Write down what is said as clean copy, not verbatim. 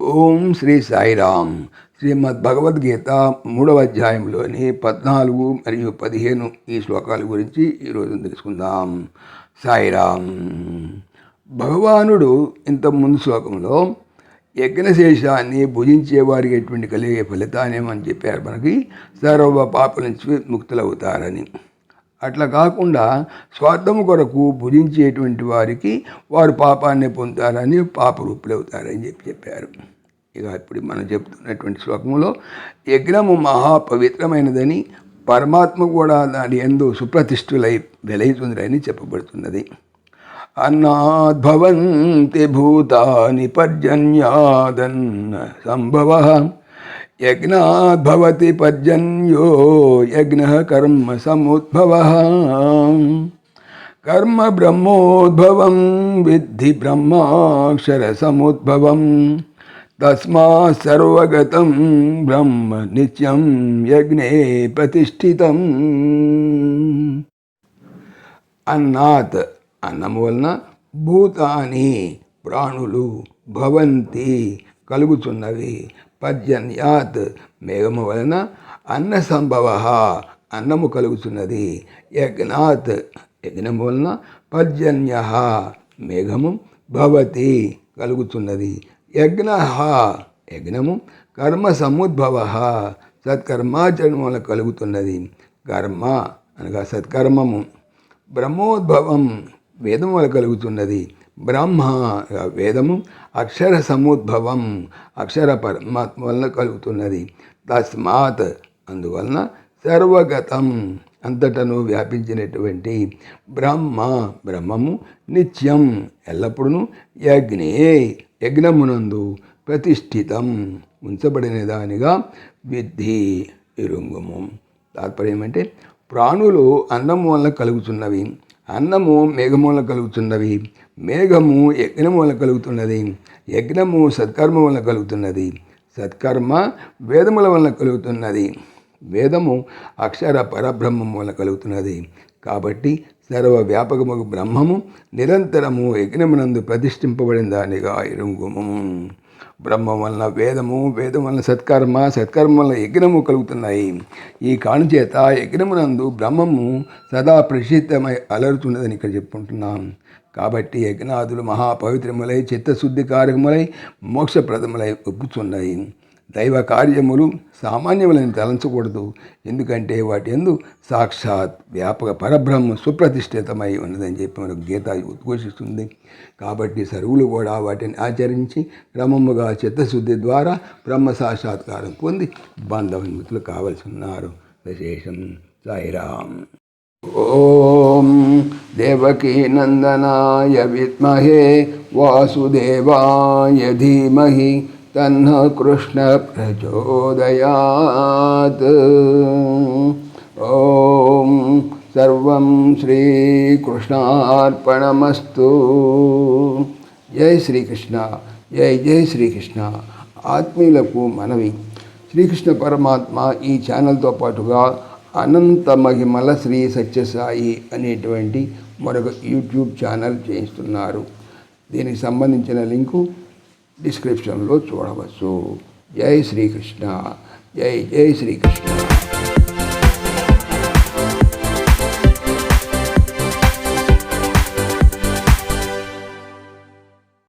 ఓం శ్రీ సాయిరామ్. శ్రీమద్ భగవద్గీత 3వ అధ్యాయంలోని 14 మరియు 15 ఈ శ్లోకాల గురించి ఈరోజు తెలుసుకుందాం. సాయిరామ్. భగవానుడు ఇంత ముందు శ్లోకంలో యజ్ఞశేషాన్ని భుజించే వారికి ఎటువంటి కలిగే ఫలితానేమని చెప్పారు. మనకి సర్వ పాపల నుంచి ముక్తులవుతారని. అట్లా కాకుండా స్వార్థము కొరకు భుజించేటువంటి వారికి వారు పాపాన్ని పొందుతారని పాపరూపులు అవుతారని చెప్పారు. ఇక ఇప్పుడు మనం చెప్తున్నటువంటి శ్లోకంలో యజ్ఞము మహాపవిత్రమైనదని, పరమాత్మ కూడా దాని యందు సుప్రతిష్ఠులై వెలయుతుందని చెప్పబడుతున్నది. అన్నాద్భవంతి భూతాని పర్జన్యాదన్న సంభవ యజ్ఞాద్భవతి పర్జన్యో యజ్ఞ కర్మ సముద్భవ కర్మ బ్రహ్మోద్భవం విద్ధి బ్రహ్మాక్షర సముద్భవం తస్మాత్ సర్వగతం బ్రహ్మ నిత్యం యజ్ఞే ప్రతిష్ఠితం. అన్నాత్ అన్నము వలన, భూతాని ప్రాణులు, భవంతి కలుగుతున్నవి, పర్జన్యాత్ మేఘము వలన, అన్న సంభవ అన్నము కలుగుతున్నది, యజ్ఞాత్ యజ్ఞము వలన, పర్జన్య మేఘము, భవతి కలుగుతున్నది, యజ్ఞ యజ్ఞము, కర్మ సముద్భవ సత్కర్మాచరణం వలన కలుగుతున్నది, కర్మ అనగా సత్కర్మము, బ్రహ్మోద్భవం వేదము వల్ల కలుగుతున్నది, బ్రహ్మ వేదము, అక్షర సముద్భవం అక్షర పరమాత్మ వలన కలుగుతున్నది, తస్మాత్ అందువలన, సర్వగతం అంతటను వ్యాపించినటువంటి బ్రహ్మ బ్రహ్మము, నిత్యం ఎల్లప్పుడూ, యజ్ఞే యజ్ఞమునందు, ప్రతిష్ఠితం ఉంచబడిన దానిగా, విద్ధి ఇరుంగుము. తాత్పర్యం ఏమంటే, ప్రాణులు అన్నము వలన కలుగుతున్నవి, అన్నము మేఘము వలన కలుగుతున్నవి, మేఘము యజ్ఞము వలన కలుగుతున్నది, యజ్ఞము సత్కర్మ వలన కలుగుతున్నది, సత్కర్మ వేదముల వలన కలుగుతున్నది, వేదము అక్షర పరబ్రహ్మము వలన కలుగుతున్నది. కాబట్టి సర్వవ్యాపకము బ్రహ్మము నిరంతరము యజ్ఞమునందు ప్రతిష్ఠింపబడిన దానిగా ఇరుంగుము. బ్రహ్మం వలన వేదము, వేదం వలన సత్కర్మ, సత్కర్మ వలన యజ్ఞము కలుగుతున్నాయి. ఈ కారణచేత యజ్ఞమునందు బ్రహ్మము సదా ప్రసిద్ధమై అలరుతున్నదని ఇక్కడ చెప్పుకుంటున్నాం. కాబట్టి యజ్ఞాదులు మహాపవిత్రములై, చిత్తశుద్ధి కార్యములై, మోక్షప్రదములై ఒప్పుచున్నాయి. దైవ కార్యములు సామాన్యములని తలంచకూడదు. ఎందుకంటే వాటి యందు సాక్షాత్ వ్యాపక పరబ్రహ్మ సుప్రతిష్ఠితమై ఉన్నదని చెప్పి మనకు గీత ఉద్ఘోషిస్తుంది. కాబట్టి సర్వులు కూడా వాటిని ఆచరించి క్రమముగా చిత్తశుద్ధి ద్వారా బ్రహ్మ సాక్షాత్కారం పొంది బంధవిముక్తులు కావలసి ఉన్నారు. విశేషం. సాయిరామ్. ఓం దేవకీ నందనాయ విద్మహే వాసుదేవాయ ధీమహి తన్న కృష్ణ ప్రచోదయాత్. ఓం సర్వం శ్రీకృష్ణార్పణమస్తు. జై శ్రీకృష్ణ. జై జై శ్రీకృష్ణ. ఆత్మీయులకు మనవి, శ్రీకృష్ణ పరమాత్మ ఈ ఛానల్తో పాటుగా అనంత మహిమల శ్రీ సత్యసాయి అనేటువంటి మరొక యూట్యూబ్ ఛానల్ చేయిస్తున్నారు. దీనికి సంబంధించిన లింకు డిస్క్రిప్షన్లో చూడవచ్చు. జై శ్రీకృష్ణ. జై జై శ్రీకృష్ణ.